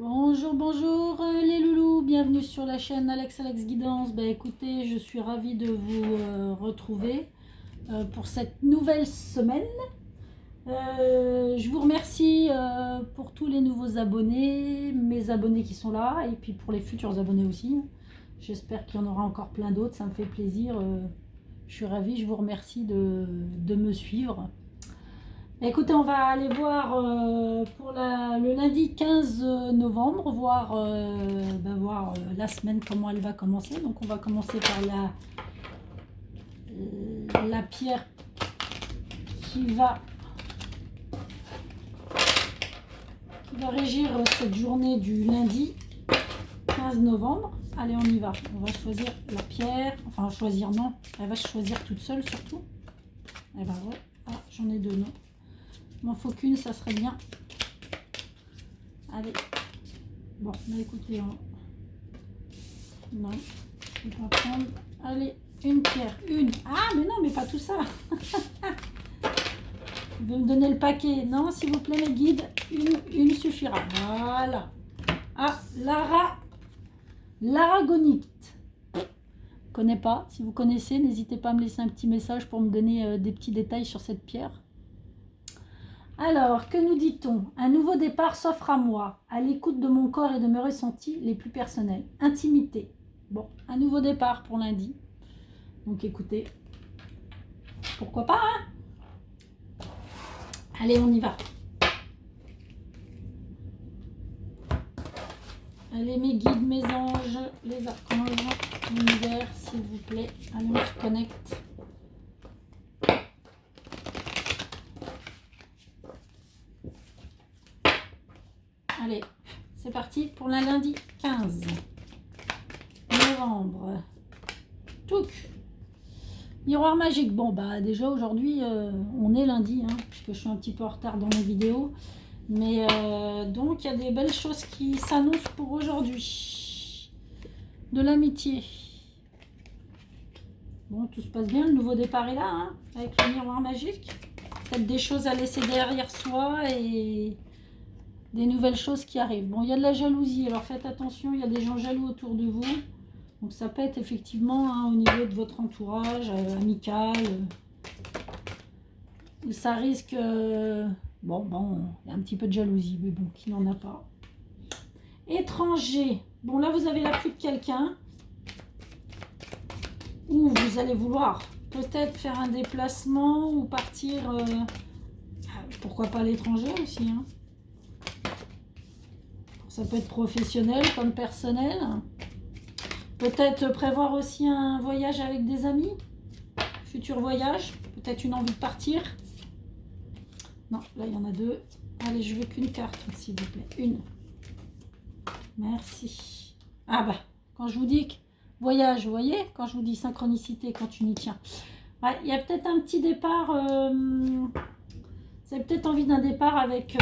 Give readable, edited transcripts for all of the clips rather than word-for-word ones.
Bonjour, bonjour les loulous, bienvenue sur la chaîne Alex Guidance. Écoutez, je suis ravie de vous retrouver pour cette nouvelle semaine. Je vous remercie pour tous les nouveaux abonnés, mes abonnés qui sont là, et puis pour les futurs abonnés aussi. J'espère qu'il y en aura encore plein d'autres, ça me fait plaisir. Je suis ravie, je vous remercie de me suivre. Écoutez, on va aller voir pour le lundi 15 novembre, voir la semaine, comment elle va commencer. Donc on va commencer par la pierre qui va régir cette journée du lundi 15 novembre. Allez, on y va. On va choisir la pierre. Enfin, choisir, non. Elle va se choisir toute seule, surtout. Eh ben ouais. Ah, j'en ai deux, non. Il m'en faut qu'une, ça serait bien. Allez. Bon, écoutez, non, je vais pas prendre. Allez, une pierre, une. Ah, mais non, mais pas tout ça. Vous me donner le paquet. Non, s'il vous plaît, mes guides, une suffira. Voilà. Ah, l'aragonite. Connais pas. Si vous connaissez, n'hésitez pas à me laisser un petit message pour me donner des petits détails sur cette pierre. Alors, que nous dit-on? Un nouveau départ s'offre à moi, à l'écoute de mon corps et de mes ressentis les plus personnels. Intimité. Bon, un nouveau départ pour lundi. Donc écoutez, pourquoi pas, hein? Allez, on y va. Allez, mes guides, mes anges, les archanges, l'univers, s'il vous plaît. Allez, on se connecte. Allez, c'est parti pour la lundi 15 novembre. Touc. Miroir magique. Bon, déjà aujourd'hui, on est lundi, hein, puisque je suis un petit peu en retard dans mes vidéos. Mais donc, il y a des belles choses qui s'annoncent pour aujourd'hui. De l'amitié. Bon, tout se passe bien. Le nouveau départ est là, hein, avec le miroir magique. Peut-être des choses à laisser derrière soi et des nouvelles choses qui arrivent. Bon, il y a de la jalousie, alors faites attention, il y a des gens jaloux autour de vous. Donc ça peut être effectivement, hein, au niveau de votre entourage amical. Ça risque... bon, il y a un petit peu de jalousie, mais bon, qui n'en a pas. Étranger. Bon, là, vous avez l'appui de quelqu'un. Ou vous allez vouloir peut-être faire un déplacement ou partir... pourquoi pas à l'étranger aussi, hein. Ça peut être professionnel comme personnel. Peut-être prévoir aussi un voyage avec des amis. Futur voyage. Peut-être une envie de partir. Non, là il y en a deux. Allez, je veux qu'une carte, s'il vous plaît. Une. Merci. Ah quand je vous dis voyage, vous voyez, quand je vous dis synchronicité, quand tu n'y tiens. Ouais, il y a peut-être un petit départ. Vous avez peut-être envie d'un départ avec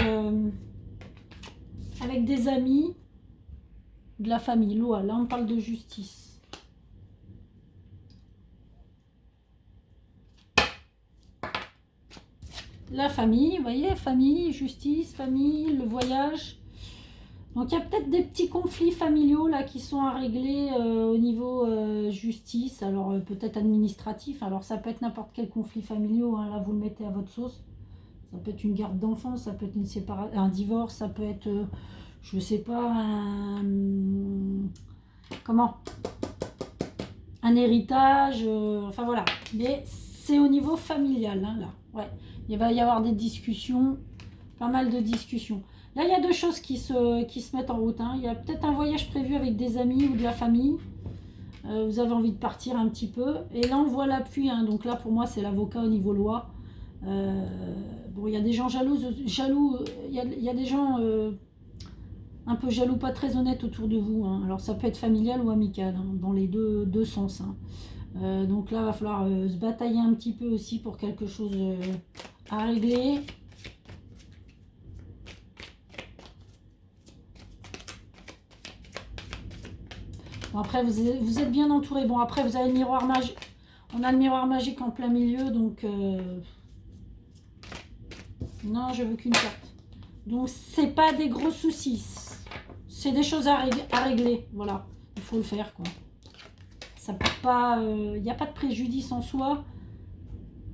des amis, de la famille. Là on parle de justice. La famille, vous voyez, famille, justice, famille, le voyage. Donc il y a peut-être des petits conflits familiaux là qui sont à régler au niveau justice, alors peut-être administratif. Alors ça peut être n'importe quel conflit familial, hein, là vous le mettez à votre sauce. Ça peut être une garde d'enfants, ça peut être une séparation, un divorce, ça peut être, je sais pas, un héritage, enfin voilà. Mais c'est au niveau familial, hein, là. Ouais, il va y avoir des discussions, pas mal de discussions. Là, il y a deux choses qui se mettent en route, hein. Il y a peut-être un voyage prévu avec des amis ou de la famille. Vous avez envie de partir un petit peu. Et là, on voit l'appui, hein. Donc là, pour moi, c'est l'avocat au niveau loi. Bon, il y a des gens jaloux. Il y a des gens un peu jaloux, pas très honnêtes autour de vous, hein. Alors, ça peut être familial ou amical, hein, dans les deux sens, hein. Donc là, il va falloir se batailler un petit peu aussi pour quelque chose à régler. Bon, après, vous êtes bien entouré. Bon, après, vous avez le miroir magique. On a le miroir magique en plein milieu, donc... non, je veux qu'une carte. Donc, c'est pas des gros soucis. c'est des choses à régler, voilà. Il faut le faire, quoi. Ça peut pas... Il n'y a pas de préjudice en soi.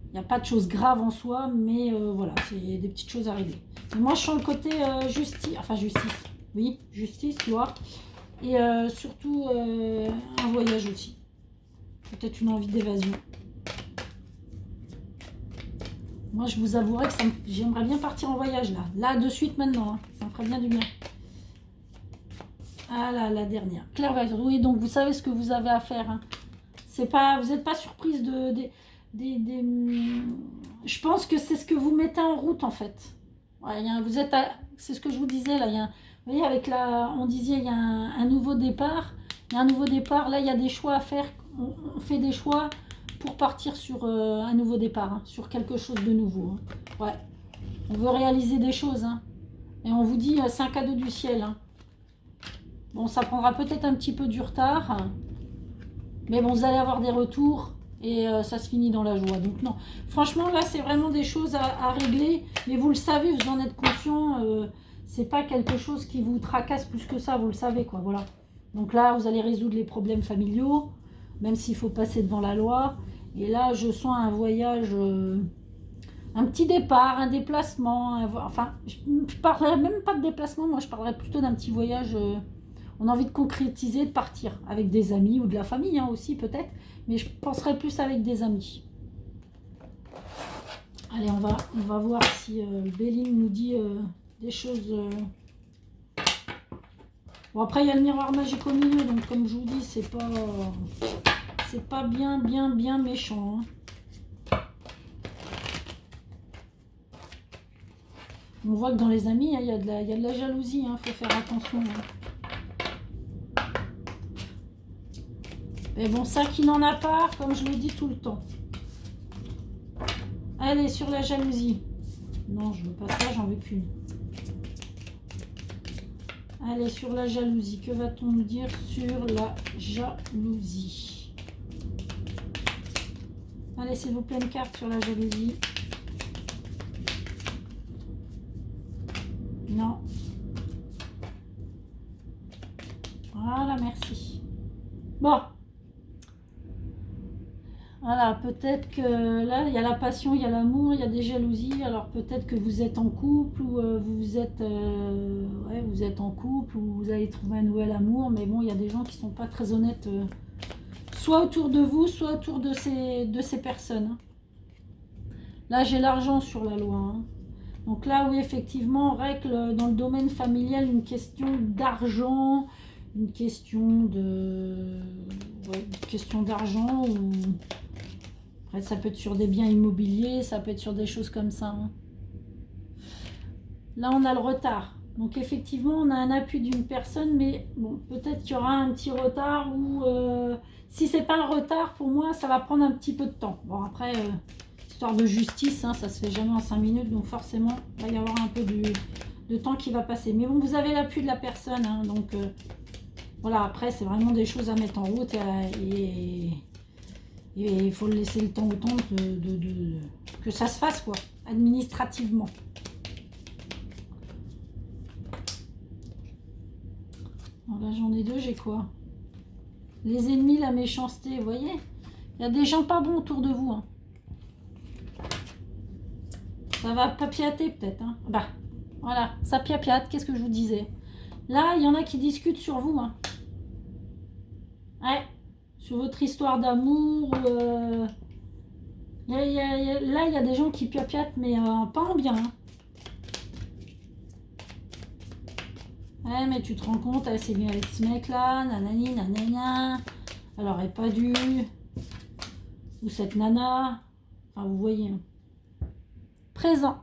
Il n'y a pas de choses graves en soi, mais voilà, c'est des petites choses à régler. Et moi, je sens le côté justice, enfin justice, oui, justice, loi. Et surtout, un voyage aussi. Peut-être une envie d'évasion. Moi, je vous avouerai que j'aimerais bien partir en voyage, là. Là, de suite, maintenant. Hein. Ça me ferait bien du bien. Ah là, la dernière. Clairvoyance. Oui, donc vous savez ce que vous avez à faire. Hein. C'est pas, vous n'êtes pas surprise je pense que c'est ce que vous mettez en route, en fait. Ouais, vous êtes c'est ce que je vous disais, là. Vous voyez, avec on disait, il y a un nouveau départ. Il y a un nouveau départ. Là, il y a des choix à faire. On fait des choix pour partir sur un nouveau départ, hein, sur quelque chose de nouveau. Hein. Ouais. On veut réaliser des choses. Hein. Et on vous dit, c'est un cadeau du ciel. Hein. Bon, ça prendra peut-être un petit peu du retard. Mais bon, vous allez avoir des retours. Et ça se finit dans la joie. Donc non. Franchement, là, c'est vraiment des choses à régler. Mais vous le savez, vous en êtes conscient. C'est pas quelque chose qui vous tracasse plus que ça. Vous le savez, quoi. Voilà. Donc là, vous allez résoudre les problèmes familiaux. Même s'il faut passer devant la loi. Et là, je sens un voyage... un petit départ, un déplacement, enfin, je ne parlerai même pas de déplacement, moi je parlerais plutôt d'un petit voyage, on a envie de concrétiser, de partir, avec des amis ou de la famille hein, aussi peut-être, mais je penserais plus avec des amis. Allez, on va voir si Béline nous dit des choses... Bon, après il y a le miroir magique au milieu, donc comme je vous dis, c'est pas bien méchant, hein. On voit que dans les amis, il y a de la jalousie, il faut faire attention. Hein. Mais bon, ça qui n'en a pas, comme je le dis tout le temps. Allez, sur la jalousie. Non, je veux pas ça, j'en veux qu'une. Allez, sur la jalousie. Que va-t-on nous dire sur la jalousie? Allez, s'il vous plaît, une carte sur la jalousie. Non. Voilà, merci. Bon. Voilà, peut-être que là, il y a la passion, il y a l'amour, il y a des jalousies. Alors peut-être que vous êtes en couple ou vous êtes en couple ou vous allez trouver un nouvel amour. Mais bon, il y a des gens qui ne sont pas très honnêtes, soit autour de vous, soit autour de ces personnes. Hein. Là, j'ai l'argent sur la loi. Hein. Donc là, oui, effectivement, on règle dans le domaine familial une question d'argent, une question d'argent ou... Après, ça peut être sur des biens immobiliers, ça peut être sur des choses comme ça. Hein. Là, on a le retard. Donc effectivement, on a un appui d'une personne, mais bon, peut-être qu'il y aura un petit retard ou... si c'est pas un retard, pour moi, ça va prendre un petit peu de temps. Bon, après... histoire de justice, hein, ça se fait jamais en 5 minutes, donc forcément, il va y avoir un peu de temps qui va passer. Mais bon, vous avez l'appui de la personne, hein, donc voilà, après, c'est vraiment des choses à mettre en route et il faut laisser le temps au temps que ça se fasse, quoi, administrativement. Alors là, j'en ai deux, j'ai quoi? Les ennemis, la méchanceté, vous voyez? Il y a des gens pas bons autour de vous, hein. Ça va papiater peut-être. Hein. Bah, voilà, ça piapiate. Qu'est-ce que je vous disais? Là, il y en a qui discutent sur vous. Hein. Ouais, sur votre histoire d'amour. Là, il y a des gens qui piapiatent, mais pas en bien. Hein. Ouais, mais tu te rends compte, elle s'est bien avec ce mec-là, nanani, nanana. Elle aurait pas dû. Ou cette nana. Enfin, vous voyez. Hein. Présent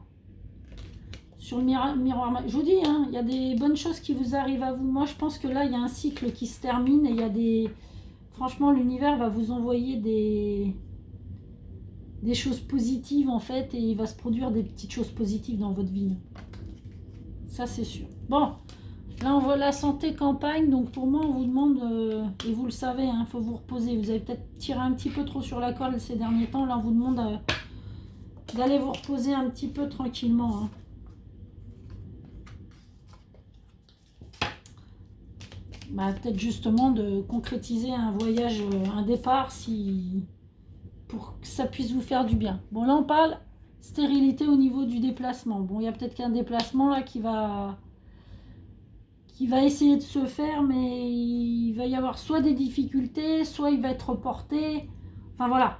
sur le miroir. Je vous dis, hein, il y a des bonnes choses qui vous arrivent à vous. Moi, je pense que là, il y a un cycle qui se termine et il y a des... Franchement, l'univers va vous envoyer des choses positives, en fait, et il va se produire des petites choses positives dans votre vie. Ça, c'est sûr. Bon, là, on voit la santé campagne. Donc, pour moi, on vous demande, et vous le savez, il faut vous reposer. Vous avez peut-être tiré un petit peu trop sur la corde ces derniers temps. Là, on vous demande... d'aller vous reposer un petit peu tranquillement. Hein. bah, peut-être justement de concrétiser un voyage, un départ, pour que ça puisse vous faire du bien. Bon, là, on parle stérilité au niveau du déplacement. Bon, il y a peut-être qu'un déplacement là qui va essayer de se faire, mais il va y avoir soit des difficultés, soit il va être reporté. Enfin voilà,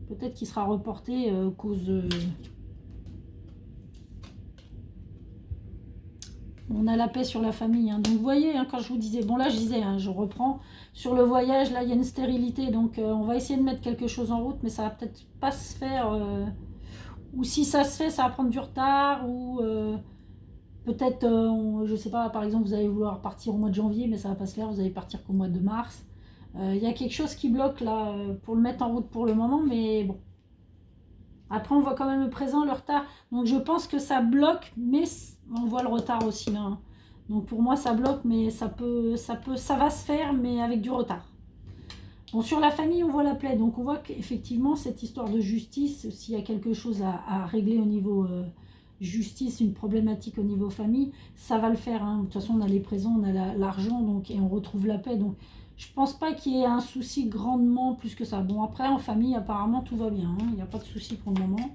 peut-être qu'il sera reporté à cause de... On a la paix sur la famille. Hein. Donc vous voyez, hein, quand je vous disais, bon là je disais, hein, je reprends, sur le voyage, là il y a une stérilité, donc on va essayer de mettre quelque chose en route, mais ça va peut-être pas se faire, ou si ça se fait, ça va prendre du retard, ou peut-être, je sais pas, par exemple, vous allez vouloir partir au mois de janvier, mais ça va pas se faire, vous allez partir qu'au mois de mars. Il y a quelque chose qui bloque là pour le mettre en route pour le moment, mais bon. Après, on voit quand même le présent, le retard. Donc, je pense que ça bloque, mais on voit le retard aussi là. Hein. Donc, pour moi, ça bloque, mais ça va se faire, mais avec du retard. Bon, sur la famille, on voit la plaie. Donc, on voit qu'effectivement, cette histoire de justice, s'il y a quelque chose à régler au niveau justice, une problématique au niveau famille, ça va le faire. Hein. De toute façon, on a les présents, on a l'argent, donc et on retrouve la paix. Donc, je pense pas qu'il y ait un souci grandement plus que ça. Bon, après, en famille, apparemment, tout va bien. Hein. Il n'y a pas de souci pour le moment.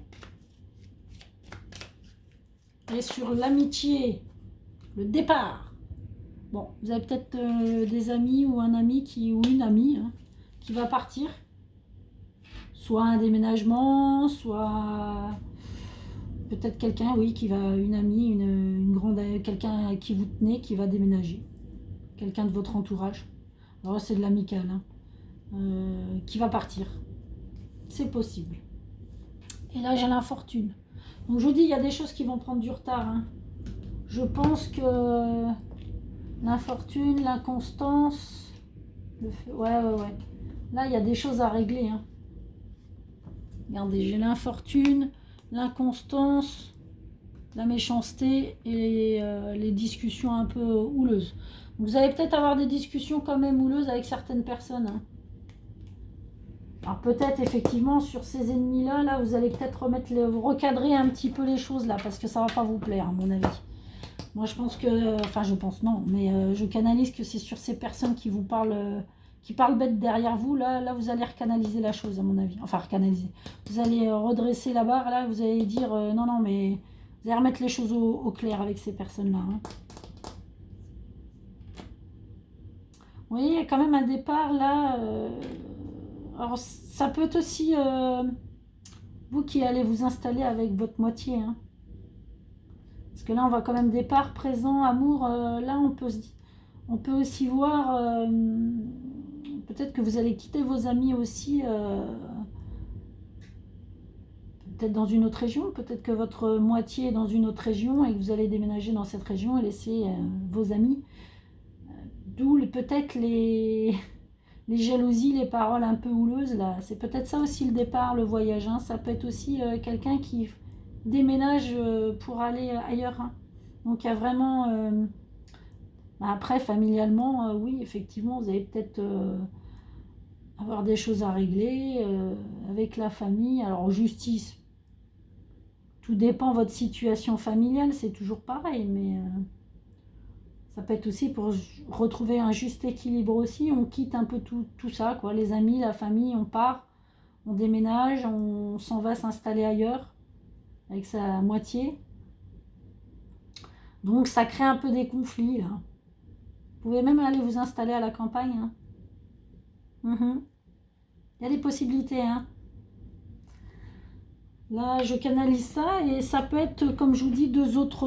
Et sur l'amitié, le départ. Bon, vous avez peut-être des amis ou un ami ou une amie hein, qui va partir. Soit un déménagement, soit peut-être quelqu'un, oui, qui va, une amie, une grande, quelqu'un à qui vous tenez, qui va déménager. Quelqu'un de votre entourage. Alors c'est de l'amical, hein, qui va partir. C'est possible. Et là, j'ai l'infortune. Donc je vous dis, il y a des choses qui vont prendre du retard. Hein. Je pense que l'infortune, l'inconstance, ouais. Là, il y a des choses à régler. Hein. Regardez, j'ai l'infortune, l'inconstance, la méchanceté et les discussions un peu houleuses. Vous allez peut-être avoir des discussions quand même houleuses avec certaines personnes. Hein. Alors peut-être effectivement sur ces ennemis-là, là, vous allez peut-être recadrer un petit peu les choses là, parce que ça va pas vous plaire à mon avis. Moi je pense que, enfin je pense non, mais je canalise que c'est sur ces personnes qui vous parlent, qui parlent bête derrière vous, là vous allez recanaliser la chose à mon avis. Enfin recanaliser. Vous allez redresser la barre, là vous allez dire non mais vous allez remettre les choses au clair avec ces personnes-là. Hein. Vous voyez, il y a quand même un départ là. Alors ça peut être aussi vous qui allez vous installer avec votre moitié. Hein. Parce que là on voit quand même départ, présent, amour. Là on peut aussi voir peut-être que vous allez quitter vos amis aussi. Peut-être dans une autre région, peut-être que votre moitié est dans une autre région et que vous allez déménager dans cette région et laisser vos amis. D'où peut-être les jalousies, les paroles un peu houleuses là. C'est peut-être ça aussi le départ, le voyage. Hein. Ça peut être aussi quelqu'un qui déménage pour aller ailleurs. Hein. Donc il y a vraiment... après, familialement, oui, effectivement, vous allez peut-être avoir des choses à régler avec la famille. Alors justice, tout dépend de votre situation familiale, c'est toujours pareil, mais... ça peut être aussi pour retrouver un juste équilibre aussi. On quitte un peu tout ça, quoi. Les amis, la famille, on part, on déménage, on s'en va s'installer ailleurs avec sa moitié. Donc ça crée un peu des conflits, là. Vous pouvez même aller vous installer à la campagne. Hein. Il y a des possibilités, hein. Là, je canalise ça et ça peut être, comme je vous dis, deux autres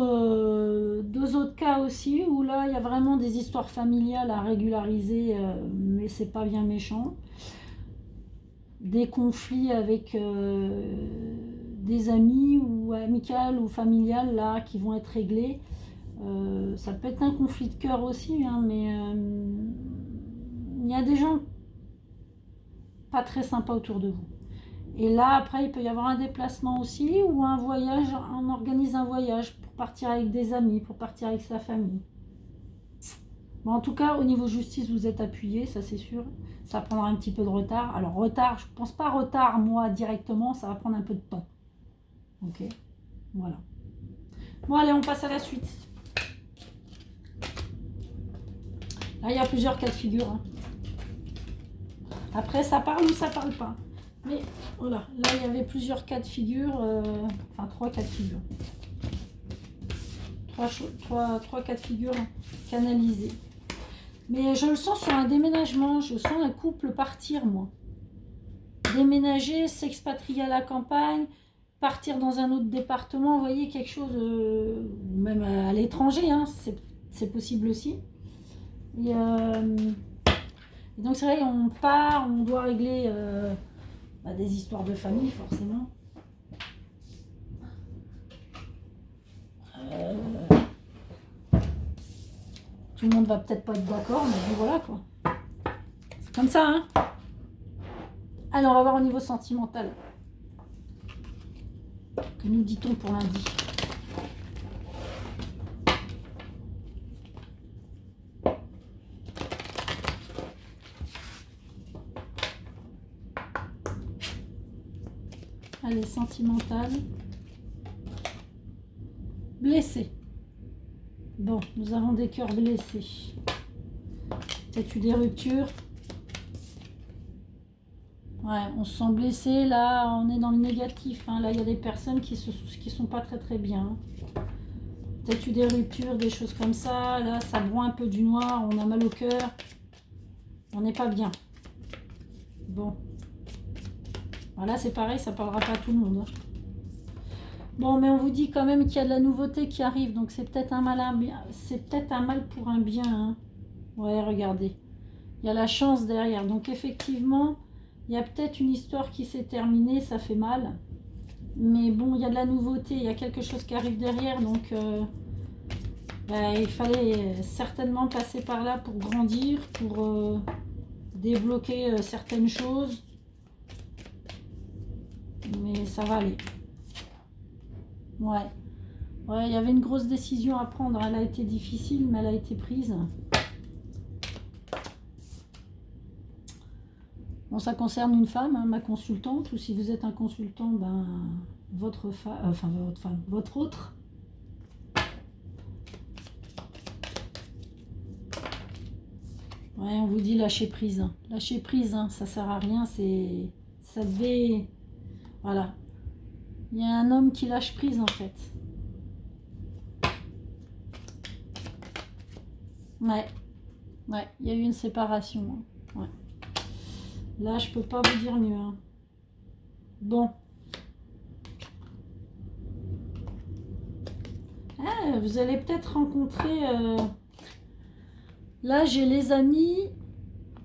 cas aussi où là, il y a vraiment des histoires familiales à régulariser, mais c'est pas bien méchant. Des conflits avec des amis ou amicales ou familiales là qui vont être réglés. Ça peut être un conflit de cœur aussi, hein, mais il y a des gens pas très sympas autour de vous. Et là, après, il peut y avoir un déplacement aussi ou un voyage, on organise un voyage pour partir avec des amis, pour partir avec sa famille. Bon, en tout cas, au niveau justice, vous êtes appuyé, ça c'est sûr. Ça prendra un petit peu de retard. Alors, retard, je pense pas retard, moi, directement, ça va prendre un peu de temps. Ok, voilà. Bon, allez, on passe à la suite. Là, il y a plusieurs cas de figure. Hein. Après, ça parle ou ça parle pas. Mais voilà, là, il y avait plusieurs cas de figure. Enfin, 3 cas de figure. 3 cas de figure canalisés. Mais je le sens sur un déménagement. Je sens un couple partir, moi. Déménager, s'expatrier à la campagne, partir dans un autre département, vous voyez, quelque chose, même à l'étranger, hein, c'est possible aussi. Et donc c'est vrai, on part, on doit régler des histoires de famille, forcément. Tout le monde va peut-être pas être d'accord, mais bon, voilà quoi. C'est comme ça, hein. Alors, on va voir au niveau sentimental. Que nous dit-on pour lundi? Allez, sentimental. Blessé. Bon, nous avons des cœurs blessés. Peut-être eu des ruptures. Ouais, on se sent blessé. Là, on est dans le négatif. Hein. Là, il y a des personnes qui sont pas très bien. Peut-être eu des ruptures, des choses comme ça. Là, ça broie un peu du noir. On a mal au cœur. On n'est pas bien. Bon. Voilà, c'est pareil, ça parlera pas à tout le monde. Hein. Bon, mais on vous dit quand même qu'il y a de la nouveauté qui arrive. Donc, c'est peut-être un mal pour un bien. Hein. Ouais, regardez. Il y a la chance derrière. Donc, effectivement, il y a peut-être une histoire qui s'est terminée. Ça fait mal. Mais bon, il y a de la nouveauté. Il y a quelque chose qui arrive derrière. Donc, il fallait certainement passer par là pour grandir, pour débloquer certaines choses. Mais ça va aller. Ouais. Ouais, il y avait une grosse décision à prendre. Elle a été difficile, mais elle a été prise. Bon, ça concerne une femme, hein, ma consultante, ou si vous êtes un consultant, ben, votre autre. Ouais, on vous dit lâcher prise. Lâcher prise, hein, ça sert à rien, ça devait... Voilà. Il y a un homme qui lâche prise, en fait. Ouais. Ouais, il y a eu une séparation. Hein. Ouais. Là, je peux pas vous dire mieux. Hein. Bon. Ah, vous allez peut-être rencontrer... Là, j'ai les amis,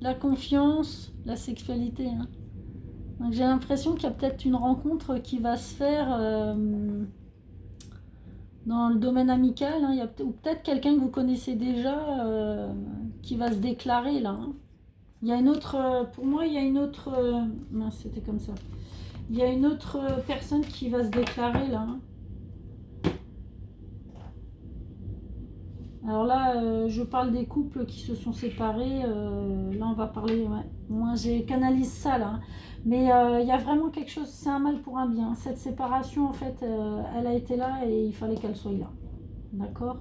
la confiance, la sexualité. Hein. Donc, j'ai l'impression qu'il y a peut-être une rencontre qui va se faire dans le domaine amical. Hein. Il y a ou peut-être quelqu'un que vous connaissez déjà qui va se déclarer là. Hein. Il y a une autre, pour moi, il y a une autre... mince, c'était comme ça. Il y a une autre personne qui va se déclarer là. Hein. Alors là, je parle des couples qui se sont séparés. Là, on va parler... Ouais. Moi, j'ai canalisé ça là. Hein. Mais il y a vraiment quelque chose, c'est un mal pour un bien. Cette séparation, en fait, elle a été là et il fallait qu'elle soit là. D'accord ?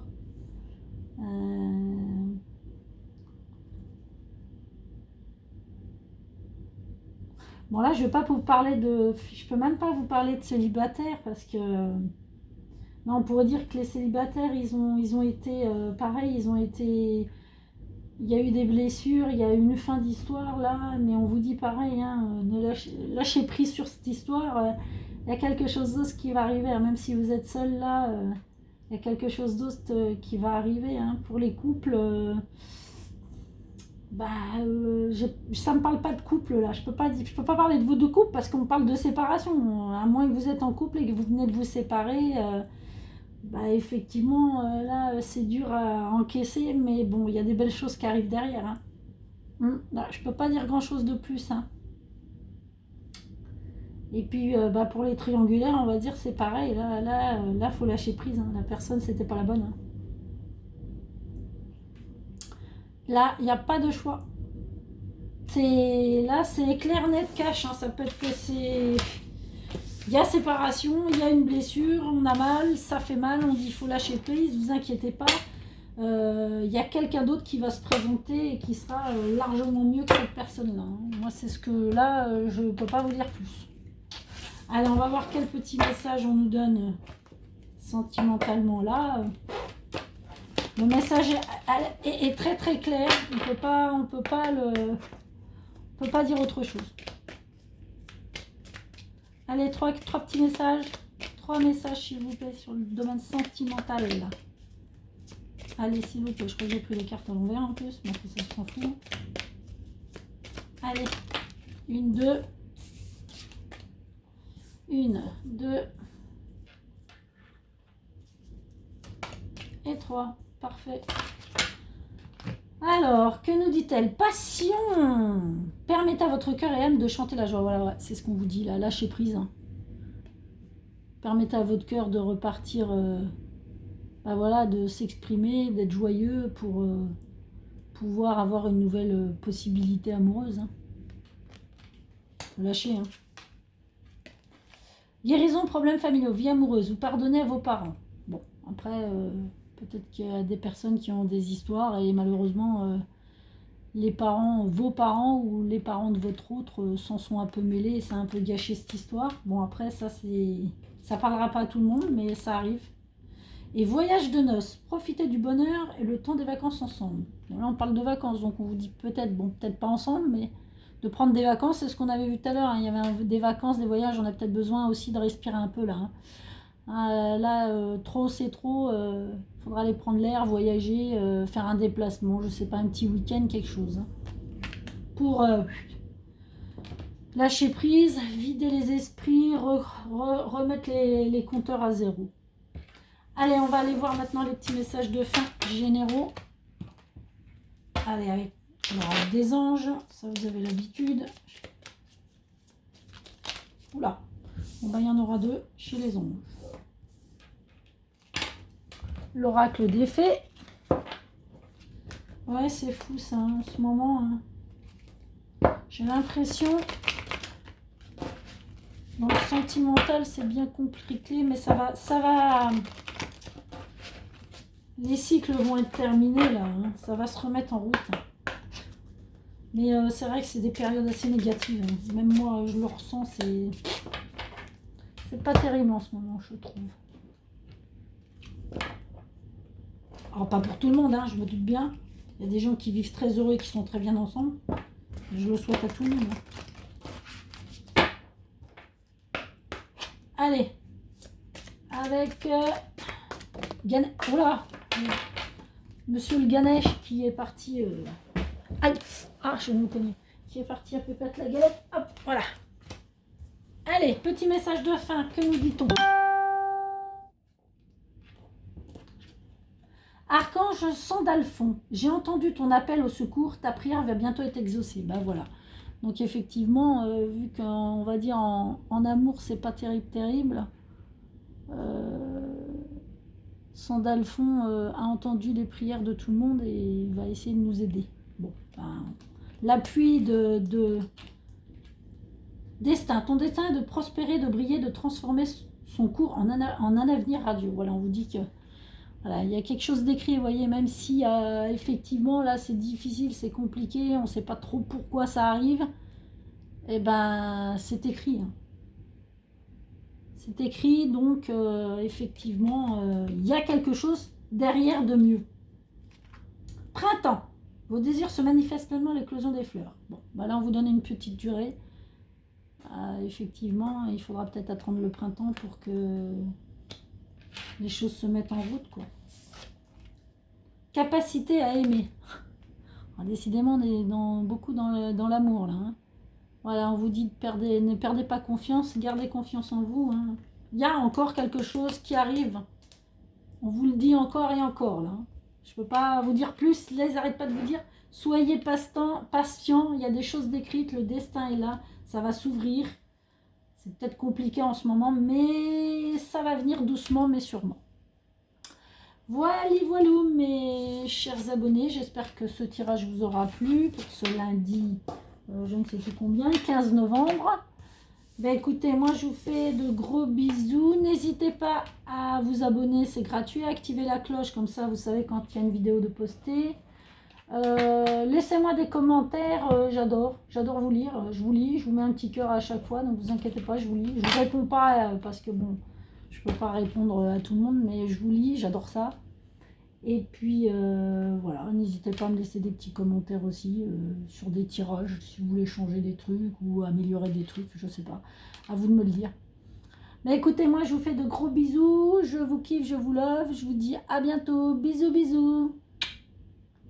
Bon là, je vais pas vous parler de... Je peux même pas vous parler de célibataire parce que... Non, on pourrait dire que les célibataires, ils ont été... pareil, ils ont été... Il y a eu des blessures, il y a eu une fin d'histoire là, mais on vous dit pareil, hein, ne lâchez prise sur cette histoire. Il y a quelque chose d'autre qui va arriver, hein, même si vous êtes seul là, il y a quelque chose d'autre qui va arriver. Hein, pour les couples, ça me parle pas de couple là. Je peux pas parler de vous de couple parce qu'on parle de séparation. À moins que vous êtes en couple et que vous venez de vous séparer. Effectivement, là, c'est dur à encaisser, mais bon, il y a des belles choses qui arrivent derrière. Hein. Là, je peux pas dire grand-chose de plus. Hein. Et puis, pour les triangulaires, on va dire, c'est pareil. Là, faut lâcher prise. Hein. La personne, c'était pas la bonne. Hein. Là, il n'y a pas de choix. Là, c'est clair, net, cash. Hein. Ça peut être que c'est... Il y a séparation, il y a une blessure, on a mal, ça fait mal, on dit il faut lâcher prise, vous inquiétez pas. il y a quelqu'un d'autre qui va se présenter et qui sera largement mieux que cette personne-là. Hein. Moi, c'est ce que là, je ne peux pas vous dire plus. Allez, on va voir quel petit message on nous donne sentimentalement là. Le message est très très clair. On peut pas dire autre chose. Allez, trois petits messages. 3 messages, s'il vous plaît, sur le domaine sentimental, là. Allez, s'il vous plaît. Je crois que j'ai pris les cartes à l'envers, en plus. Mais ça s'en fout. Allez. 1, 2. 1, 2. Et 3. Parfait. Alors, que nous dit-elle? Passion. Permettez à votre cœur et âme de chanter la joie. Voilà, ouais, c'est ce qu'on vous dit, là. Lâchez prise. Hein. Permettez à votre cœur de repartir, bah voilà, de s'exprimer, d'être joyeux pour pouvoir avoir une nouvelle possibilité amoureuse. Hein. Lâchez. Hein. Guérison, problèmes familiaux, vie amoureuse. Vous pardonnez à vos parents. Bon, après, peut-être qu'il y a des personnes qui ont des histoires et malheureusement, les parents, vos parents ou les parents de votre autre s'en sont un peu mêlés et ça a un peu gâché cette histoire. Bon, après, ça parlera pas à tout le monde, mais ça arrive. Et voyage de noces, profitez du bonheur et le temps des vacances ensemble. Là, on parle de vacances, donc on vous dit peut-être, bon, peut-être pas ensemble, mais de prendre des vacances, c'est ce qu'on avait vu tout à l'heure. Hein. Il y avait des vacances, des voyages, on a peut-être besoin aussi de respirer un peu là. Hein. Là, trop c'est trop, faudra aller prendre l'air, voyager, faire un déplacement, je sais pas, un petit week-end, quelque chose. Hein. Pour lâcher prise, vider les esprits, remettre les compteurs à zéro. Allez, on va aller voir maintenant les petits messages de fin généraux. Allez, avec des anges, ça vous avez l'habitude. Oula, bon ben il y en aura 2 chez les anges. L'oracle des fées. Ouais, c'est fou ça, en ce moment. Hein. J'ai l'impression, dans le sentimental, c'est bien compliqué, mais ça va. Les cycles vont être terminés là, hein. Ça va se remettre en route. Mais c'est vrai que c'est des périodes assez négatives. Hein. Même moi, je le ressens, c'est pas terrible en ce moment, je trouve. Alors pas pour tout le monde, hein, je me doute bien. Il y a des gens qui vivent très heureux et qui sont très bien ensemble. Je le souhaite à tout le monde. Hein. Allez, avec Oula, Monsieur le Ganesh qui est parti. Aïe, ah, je me connais. Qui est parti à peu près la galette. Hop, voilà. Allez, petit message de fin. Que nous dit-on? Archange Sandalphon, j'ai entendu ton appel au secours, ta prière va bientôt être exaucée. Ben voilà. Donc effectivement, vu qu'on va dire en amour, c'est pas terrible. Sandalphon a entendu les prières de tout le monde et il va essayer de nous aider. Bon, ben, l'appui de destin. Ton destin est de prospérer, de briller, de transformer son cours en un avenir radieux. Voilà, on vous dit que voilà, il y a quelque chose d'écrit, vous voyez, même si effectivement là c'est difficile, c'est compliqué, on ne sait pas trop pourquoi ça arrive, et ben c'est écrit. Hein. C'est écrit, donc effectivement, il y a quelque chose derrière de mieux. Printemps. Vos désirs se manifestent pleinement à l'éclosion des fleurs. Bon, ben là on vous donne une petite durée. Effectivement, il faudra peut-être attendre le printemps pour que les choses se mettent en route, quoi. Capacité à aimer. Alors, décidément, on est beaucoup dans l'amour, là. Hein. Voilà, on vous dit ne perdez pas confiance, gardez confiance en vous. Hein. Il y a encore quelque chose qui arrive. On vous le dit encore et encore, là. Je ne peux pas vous dire plus, là, ils n'arrêtent pas de vous dire, soyez patient, il y a des choses décrites, le destin est là, ça va s'ouvrir. C'est peut-être compliqué en ce moment, mais ça va venir doucement, mais sûrement. Voilà, mes chers abonnés, j'espère que ce tirage vous aura plu pour ce lundi, je ne sais plus combien, 15 novembre. Ben écoutez, moi je vous fais de gros bisous. N'hésitez pas à vous abonner, c'est gratuit. Activez la cloche, comme ça vous savez quand il y a une vidéo de postée. Laissez-moi des commentaires, j'adore vous lire. Je vous lis, je vous mets un petit cœur à chaque fois, donc vous inquiétez pas, je vous lis. Je ne réponds pas parce que bon, je peux pas répondre à tout le monde, mais je vous lis, j'adore ça. Et puis voilà, n'hésitez pas à me laisser des petits commentaires aussi sur des tirages, si vous voulez changer des trucs ou améliorer des trucs, je sais pas. À vous de me le dire. Mais écoutez, moi je vous fais de gros bisous, je vous kiffe, je vous love, je vous dis à bientôt, bisous bisous.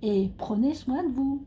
Et prenez soin de vous.